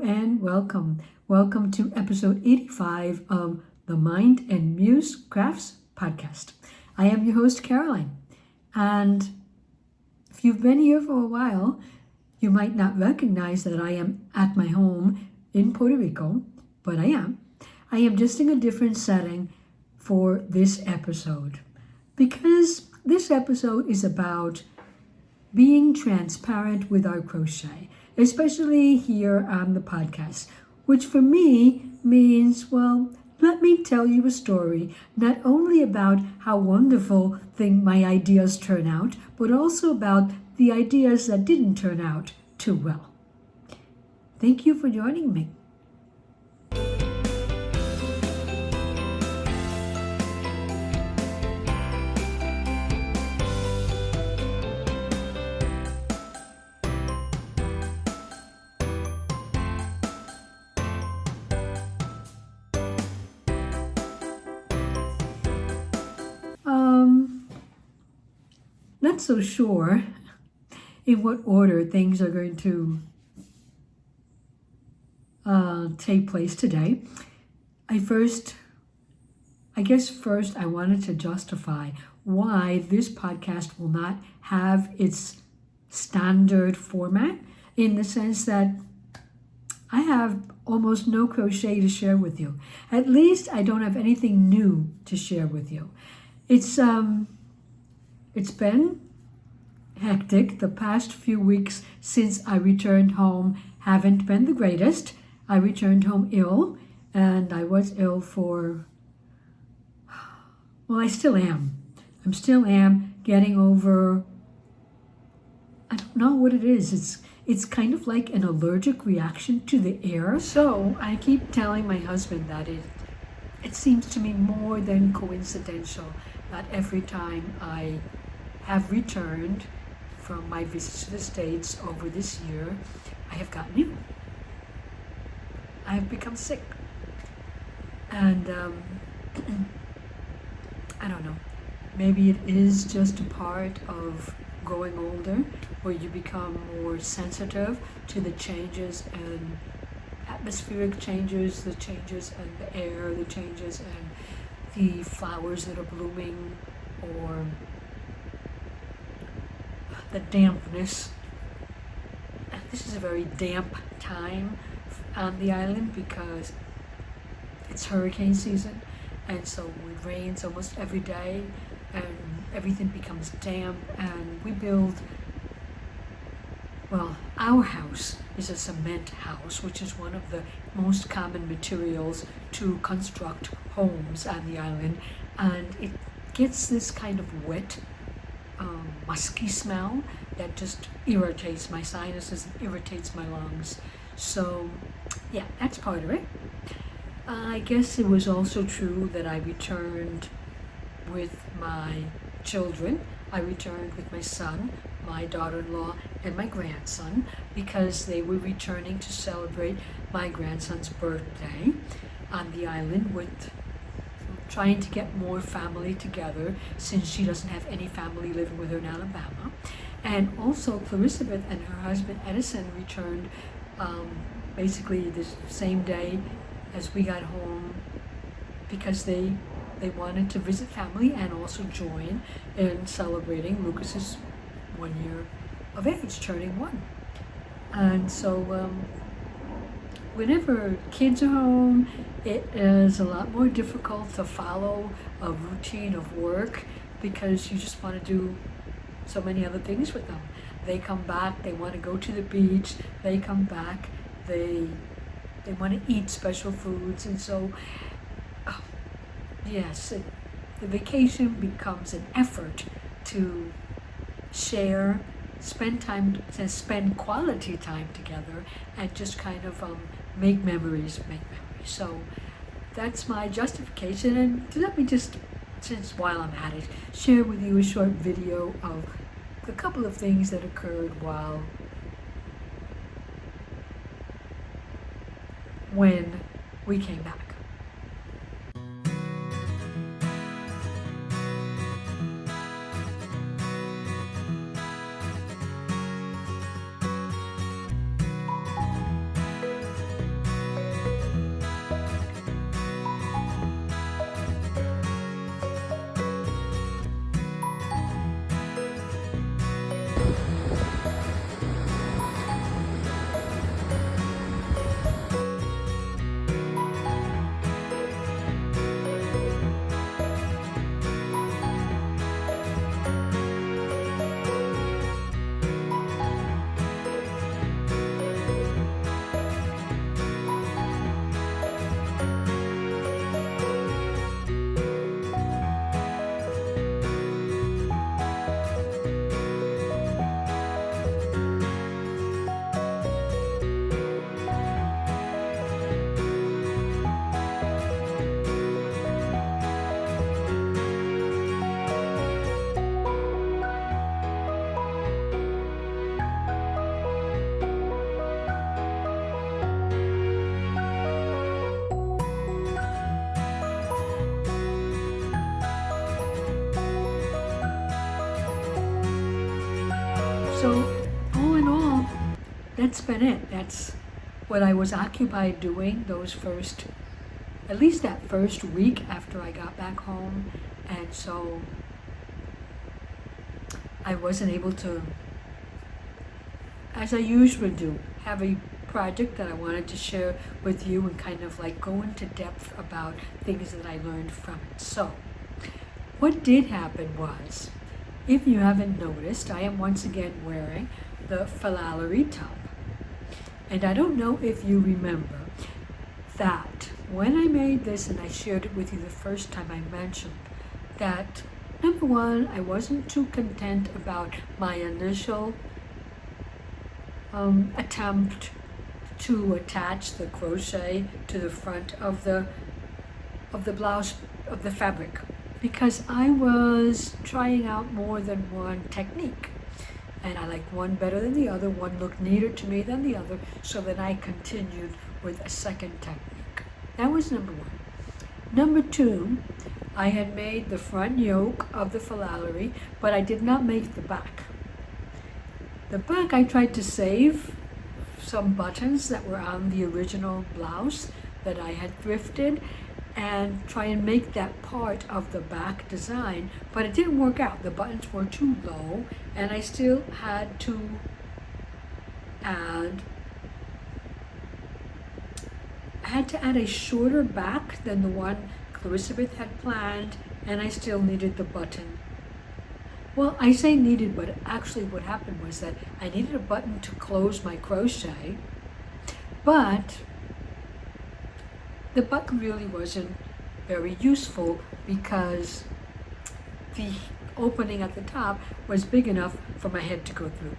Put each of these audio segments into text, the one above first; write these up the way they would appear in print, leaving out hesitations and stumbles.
and welcome. Welcome to episode 85 of the Mind and Muse Crafts podcast. I am your host, Caroline. And if you've been here for a while, you might not recognize that I am at my home in Puerto Rico, but I am. I am just in a different setting for this episode because this episode is about being transparent with our crochet, especially here on the podcast, which for me means, well, let me tell you a story, not only about how wonderful my ideas turn out, but also about the ideas that didn't turn out too well. Thank you for joining me. Not so sure in what order things are going to take place today. First, I wanted to justify why this podcast will not have its standard format, in the sense that I have almost no crochet to share with you. At least I don't have anything new to share with you. It's been hectic. The past few weeks since I returned home haven't been the greatest. I returned home ill, and I was ill I still am. I still am getting over, I don't know what it is. It's kind of like an allergic reaction to the air. So I keep telling my husband that it seems to me more than coincidental that every time I have returned from my visits to the States over this year, I have gotten ill. I have become sick. And I don't know, maybe it is just a part of growing older, where you become more sensitive to the changes and atmospheric changes, the changes in the air, the changes in the flowers that are blooming, or the dampness. And this is a very damp time on the island because it's hurricane season, and so it rains almost every day and everything becomes damp. And we build, our house is a cement house, which is one of the most common materials to construct homes on the island, and it gets this kind of wet, musky smell that just irritates my sinuses and irritates my lungs. So yeah, that's part of it. I guess it was also true that I returned with my children. I returned with my son, my daughter-in-law, and my grandson, because they were returning to celebrate my grandson's birthday on the island, with trying to get more family together, since she doesn't have any family living with her in Alabama. And also Clarissabeth and her husband Edison returned basically the same day as we got home, because they wanted to visit family and also join in celebrating Lucas's 1 year of age, turning 1. And so whenever kids are home, it is a lot more difficult to follow a routine of work, because you just want to do so many other things with them. They come back, they want to go to the beach, they come back, they want to eat special foods. And so yes, the vacation becomes an effort to share, spend quality time together, and just kind of make memories. So that's my justification. And let me just, since while I'm at it, share with you a short video of a couple of things that occurred when we came back. that's been it. That's what I was occupied doing at least that first week after I got back home. And so I wasn't able to, as I usually do, have a project that I wanted to share with you and kind of like go into depth about things that I learned from it. So what did happen was, if you haven't noticed, I am once again wearing the Fallalery top. And I don't know if you remember that when I made this and I shared it with you the first time, I mentioned that, number one, I wasn't too content about my initial attempt to attach the crochet to the front of the blouse, of the fabric, because I was trying out more than one technique. And I liked one better than the other. One looked neater to me than the other, so then I continued with a second technique. That was number one. Number two, I had made the front yoke of the Fallalery, but I did not make the back. The back, I tried to save some buttons that were on the original blouse that I had thrifted and try and make that part of the back design, but it didn't work out. The buttons were too low, and I still had to add a shorter back than the one Elizabeth had planned, and I still needed the button. Well, I say needed, but actually what happened was that I needed a button to close my crochet, but the button really wasn't very useful because the opening at the top was big enough for my head to go through.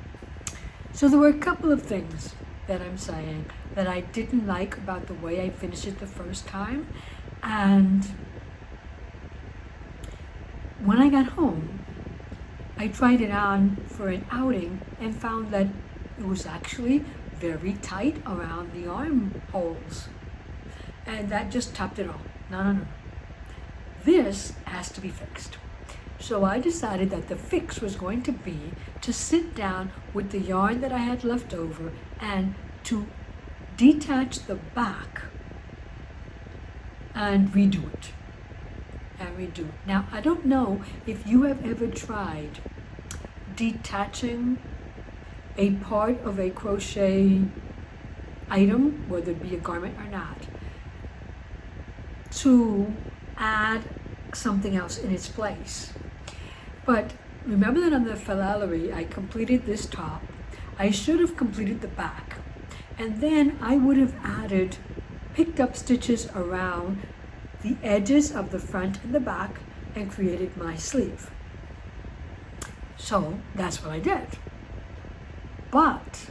So there were a couple of things that I'm saying that I didn't like about the way I finished it the first time. And when I got home, I tried it on for an outing and found that it was actually very tight around the armholes. And that just topped it all. No. This has to be fixed. So I decided that the fix was going to be to sit down with the yarn that I had left over and to detach the back and redo it. Now, I don't know if you have ever tried detaching a part of a crochet item, whether it be a garment or not, to add something else in its place. But remember that on the Fallalery, I completed this top. I should have completed the back. And then I would have picked up stitches around the edges of the front and the back and created my sleeve. So that's what I did. But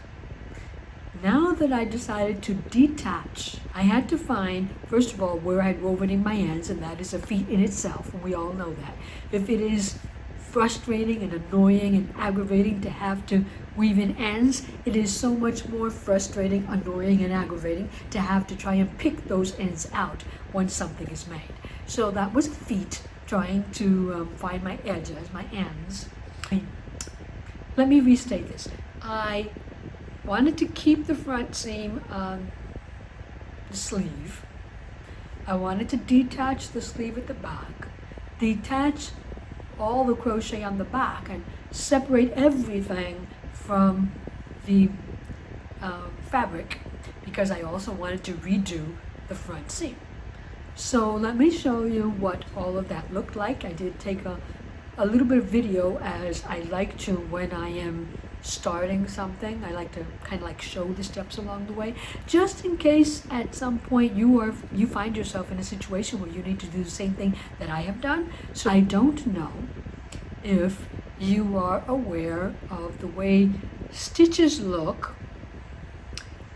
now that I decided to detach, I had to find, first of all, where I had woven in my ends, and that is a feat in itself, and we all know that. If it is frustrating and annoying and aggravating to have to weave in ends, it is so much more frustrating, annoying, and aggravating to have to try and pick those ends out once something is made. So that was a feat, trying to find my edges, my ends. Let me restate this. I wanted to keep the front seam on the sleeve. I wanted to detach the sleeve at the back, detach all the crochet on the back, and separate everything from the fabric, because I also wanted to redo the front seam. So let me show you what all of that looked like. I did take a little bit of video, as I like to when I am starting something. I like to kind of like show the steps along the way, just in case at some point you find yourself in a situation where you need to do the same thing that I have done. So I don't know if you are aware of the way stitches look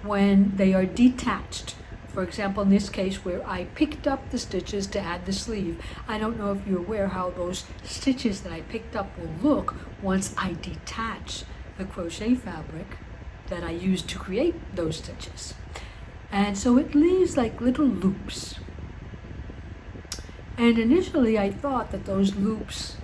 when they are detached. For example, in this case where I picked up the stitches to add the sleeve, I don't know if you're aware how those stitches that I picked up will look once I detach the crochet fabric that I used to create those stitches. And so it leaves like little loops. And initially I thought that those loops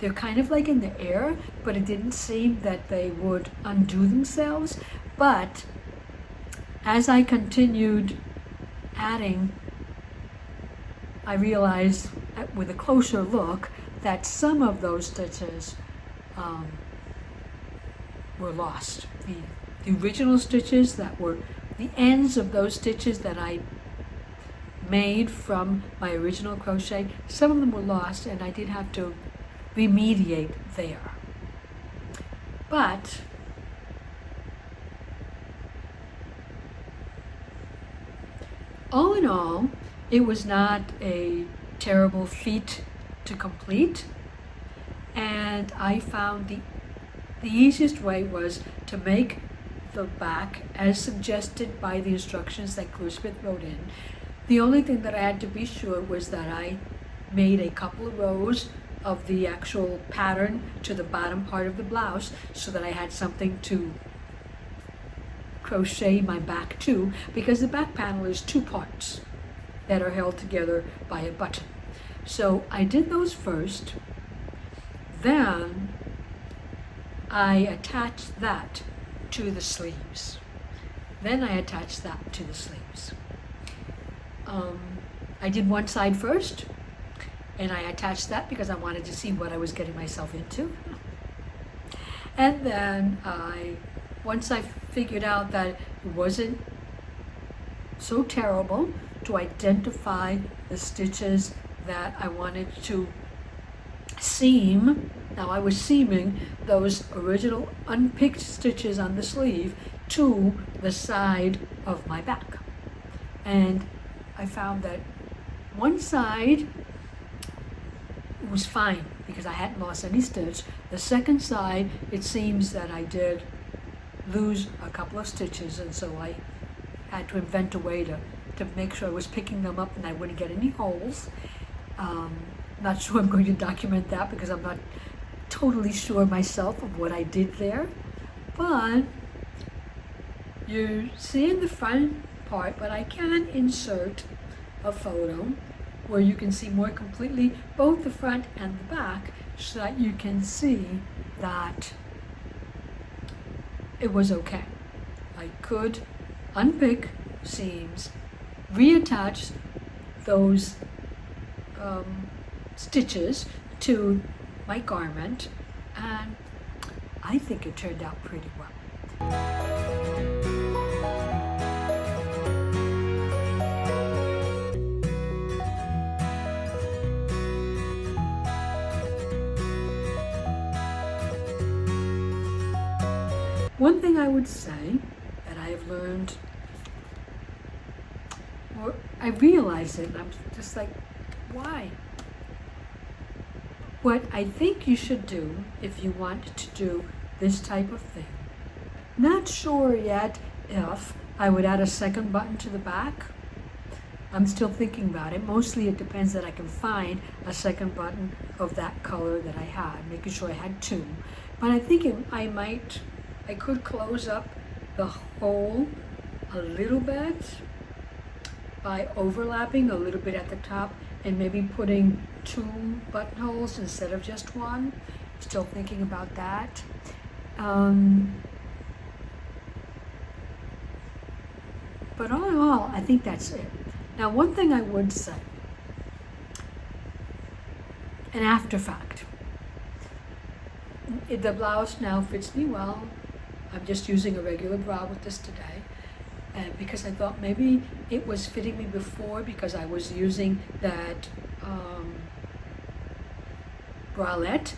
they're kind of like in the air, but it didn't seem that they would undo themselves. But as I continued adding, I realized with a closer look that some of those stitches were lost. The original stitches that were the ends of those stitches that I made from my original crochet, some of them were lost, and I did have to remediate there. But all in all, it was not a terrible feat to complete, and I found the easiest way was to make the back as suggested by the instructions that Smith wrote in. The only thing that I had to be sure was that I made a couple of rows of the actual pattern to the bottom part of the blouse so that I had something to crochet my back to, because the back panel is two parts that are held together by a button. So I did those first, then I attached that to the sleeves. Then I attached that to the sleeves. I did one side first, and I attached that because I wanted to see what I was getting myself into. And then once I figured out that it wasn't so terrible to identify the stitches that I wanted to seam. Now I was seaming those original unpicked stitches on the sleeve to the side of my back. And I found that one side was fine because I hadn't lost any stitch. The second side, it seems that I did lose a couple of stitches, and so I had to invent a way to make sure I was picking them up and I wouldn't get any holes. Not sure I'm going to document that because I'm not totally sure myself of what I did there. But you're seeing the front part, but I can insert a photo where you can see more completely both the front and the back so that you can see that it was okay. I could unpick seams, reattach those stitches to my garment, and I think it turned out pretty well. One thing I would say that I have learned, or I realize it, and I'm just like, why? What I think you should do if you want to do this type of thing, not sure yet if I would add a second button to the back. I'm still thinking about it. Mostly it depends that I can find a second button of that color that I had, making sure I had two. But I think I could close up the hole a little bit by overlapping a little bit at the top and maybe putting two buttonholes instead of just one. Still thinking about that. But all in all, I think that's it. Now, one thing I would say, an after fact, the blouse now fits me well. I'm just using a regular bra with this today, because I thought maybe it was fitting me before because I was using that bralette,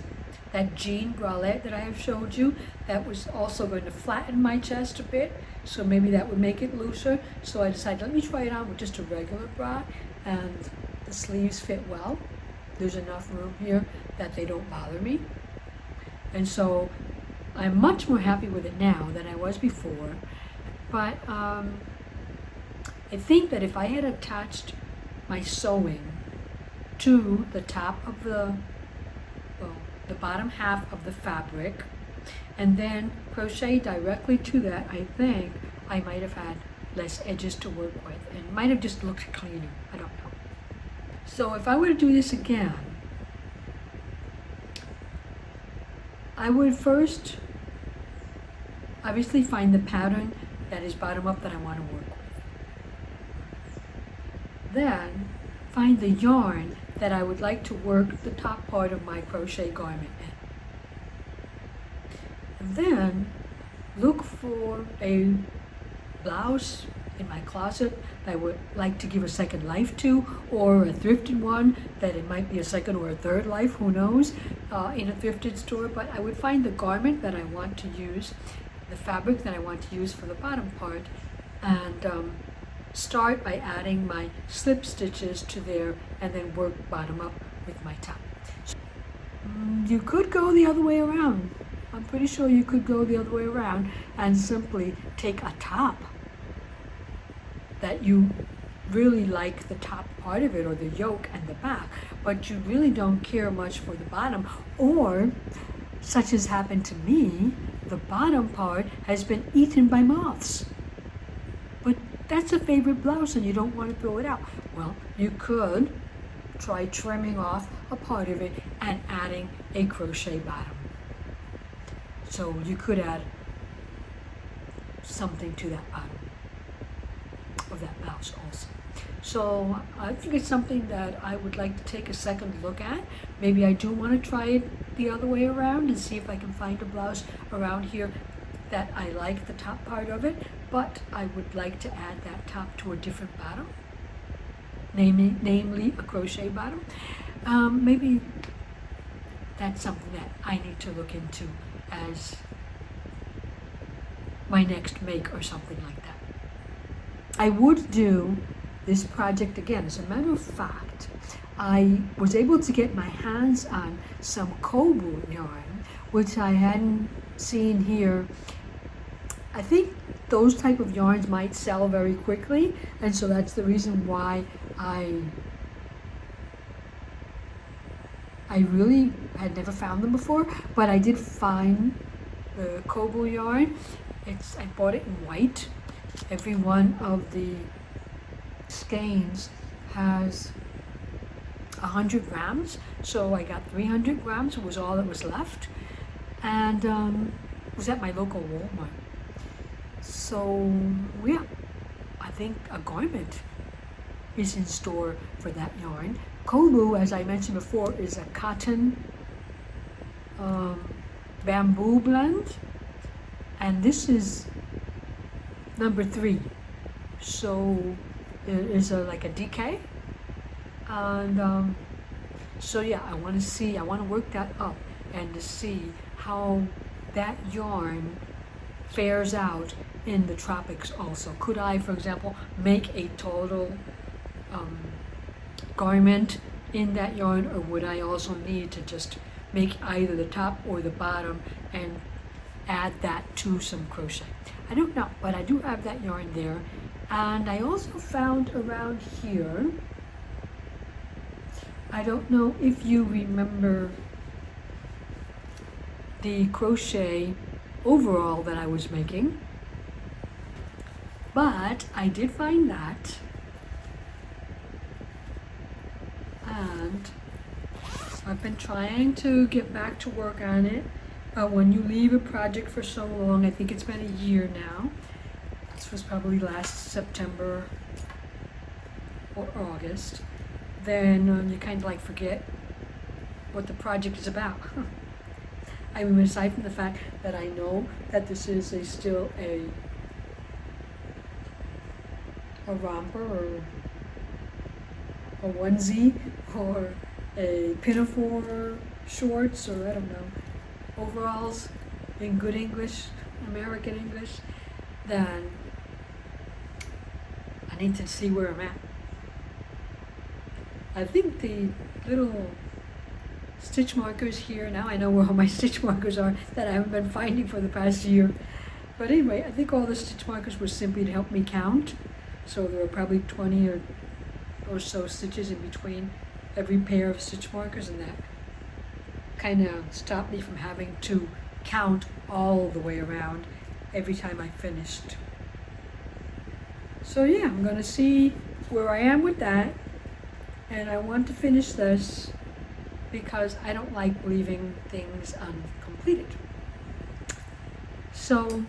that jean bralette that I have showed you, that was also going to flatten my chest a bit, so maybe that would make it looser. So I decided, let me try it on with just a regular bra, and the sleeves fit well. There's enough room here that they don't bother me. And so I'm much more happy with it now than I was before. But I think that if I had attached my sewing to the top of the bottom half of the fabric and then crochet directly to that, I think I might have had less edges to work with and might have just looked cleaner. I don't know. So if I were to do this again, I would first obviously find the pattern that is bottom up that I want to work with. Then find the yarn that I would like to work the top part of my crochet garment in. And then look for a blouse in my closet that I would like to give a second life to, or a thrifted one that it might be a second or a third life, who knows, in a thrifted store. But I would find the garment that I want to use, the fabric that I want to use for the bottom part, and start by adding my slip stitches to there, and then work bottom up with my top. You could go the other way around. I'm pretty sure you could go the other way around and simply take a top that you really like the top part of it, or the yoke and the back, but you really don't care much for the bottom, or such as happened to me, the bottom part has been eaten by moths. But that's a favorite blouse and you don't want to throw it out. Well, you could try trimming off a part of it and adding a crochet bottom. So you could add something to that bottom of that blouse also. So I think it's something that I would like to take a second look at. Maybe I do want to try it the other way around and see if I can find a blouse around here that I like the top part of it, but I would like to add that top to a different bottom, namely a crochet bottom. Maybe that's something that I need to look into as my next make or something like that. I would do this project again. As a matter of fact, I was able to get my hands on some kobu yarn, which I hadn't seen here. I think those type of yarns might sell very quickly, and so that's the reason why I really had never found them before, but I did find the kobu yarn. I bought it in white. Every one of the skeins has 100 grams, so I got 300 grams. It was all that was left, and it was at my local Walmart. So yeah, I think a garment is in store for that yarn. Kobu, as I mentioned before, is a cotton bamboo blend, and this is number 3. So it is like a DK, and so yeah, I want to work that up and to see how that yarn fares out in the tropics also. Could I, for example, make a total garment in that yarn, or would I also need to just make either the top or the bottom and add that to some crochet? I don't know, but I do have that yarn there. And I also found around here, I don't know if you remember the crochet overall that I was making, but I did find that, and I've been trying to get back to work on it. When you leave a project for so long, I think it's been a year now. This was probably last September or August. Then you kind of like forget what the project is about. I mean, aside from the fact that I know that this is still a romper or a onesie or a pinafore shorts, or I don't know, overalls in good English, American English, then I need to see where I'm at. I think the little stitch markers here, now I know where all my stitch markers are that I haven't been finding for the past year. But anyway, I think all the stitch markers were simply to help me count. So there were probably 20 or so stitches in between every pair of stitch markers, and that kind of stopped me from having to count all the way around every time I finished. So yeah, I'm gonna see where I am with that, and I want to finish this because I don't like leaving things completed. So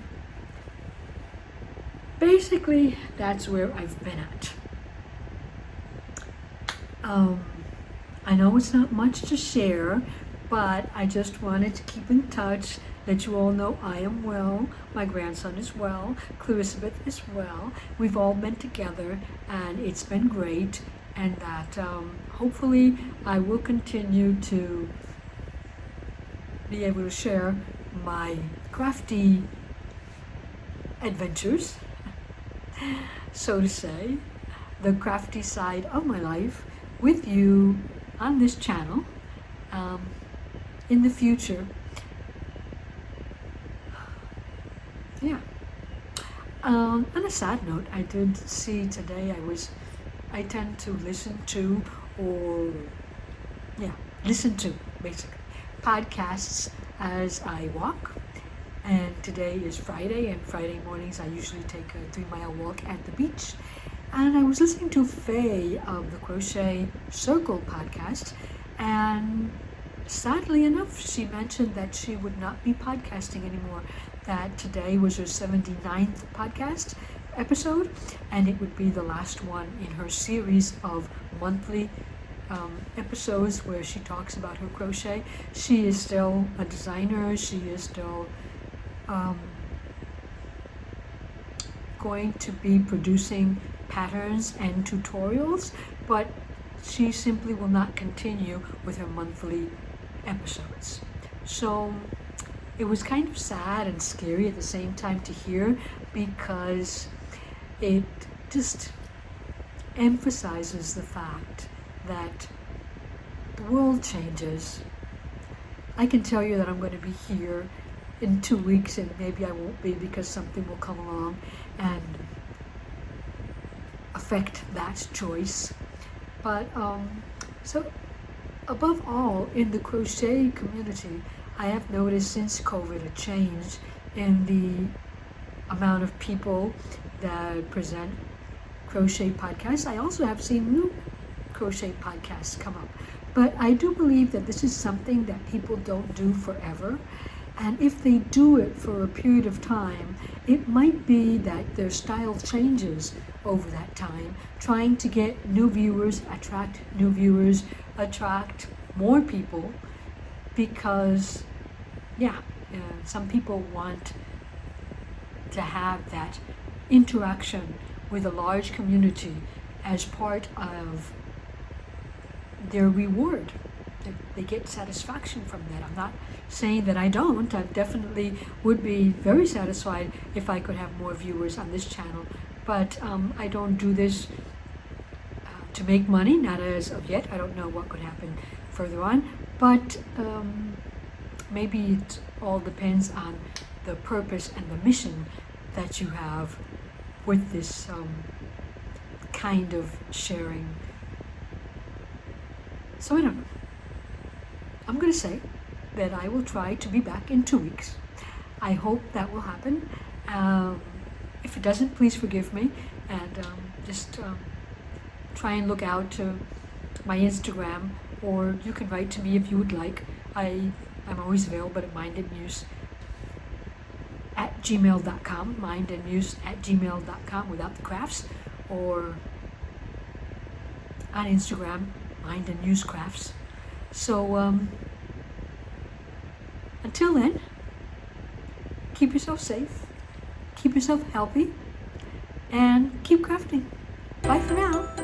basically, that's where I've been at. I know it's not much to share, but I just wanted to keep in touch, let you all know I am well, my grandson is well, Clarissabeth is well. We've all been together and it's been great, and that hopefully I will continue to be able to share my crafty adventures, so to say, the crafty side of my life with you on this channel in the future. Yeah. On a sad note, I did see today I tend to listen to basically podcasts as I walk. And today is Friday, and Friday mornings I usually take a 3-mile walk at the beach. And I was listening to Faye of the Crochet Circle podcast, and sadly enough, she mentioned that she would not be podcasting anymore, that today was her 79th podcast episode, and it would be the last one in her series of monthly episodes where she talks about her crochet. She is still a designer, she is still going to be producing patterns and tutorials, but she simply will not continue with her monthly episodes. So it was kind of sad and scary at the same time to hear, because it just emphasizes the fact that the world changes. I can tell you that I'm going to be here in 2 weeks, and maybe I won't be, because something will come along and affect that choice. But so above all, in the crochet community, I have noticed since COVID a change in the amount of people that present crochet podcasts. I also have seen new crochet podcasts come up, but I do believe that this is something that people don't do forever. And if they do it for a period of time, it might be that their style changes over that time, trying to get new viewers, attract new viewers, attract more people, because some people want to have that interaction with a large community as part of their reward. They get satisfaction from that. I'm not saying that I don't. I definitely would be very satisfied if I could have more viewers on this channel, but I don't do this to make money, not as of yet. I don't know what could happen further on, but maybe it all depends on the purpose and the mission that you have with this kind of sharing. So I don't know. I'm going to say that I will try to be back in 2 weeks. I hope that will happen. If it doesn't, please forgive me, and just try and look out to my Instagram, or you can write to me if you would like. I'm always available at mindandmuse at gmail.com, mindandmuse at gmail.com without the crafts, or on Instagram, mindandmusecrafts. So until then, keep yourself safe, keep yourself healthy, and keep crafting. Bye for now.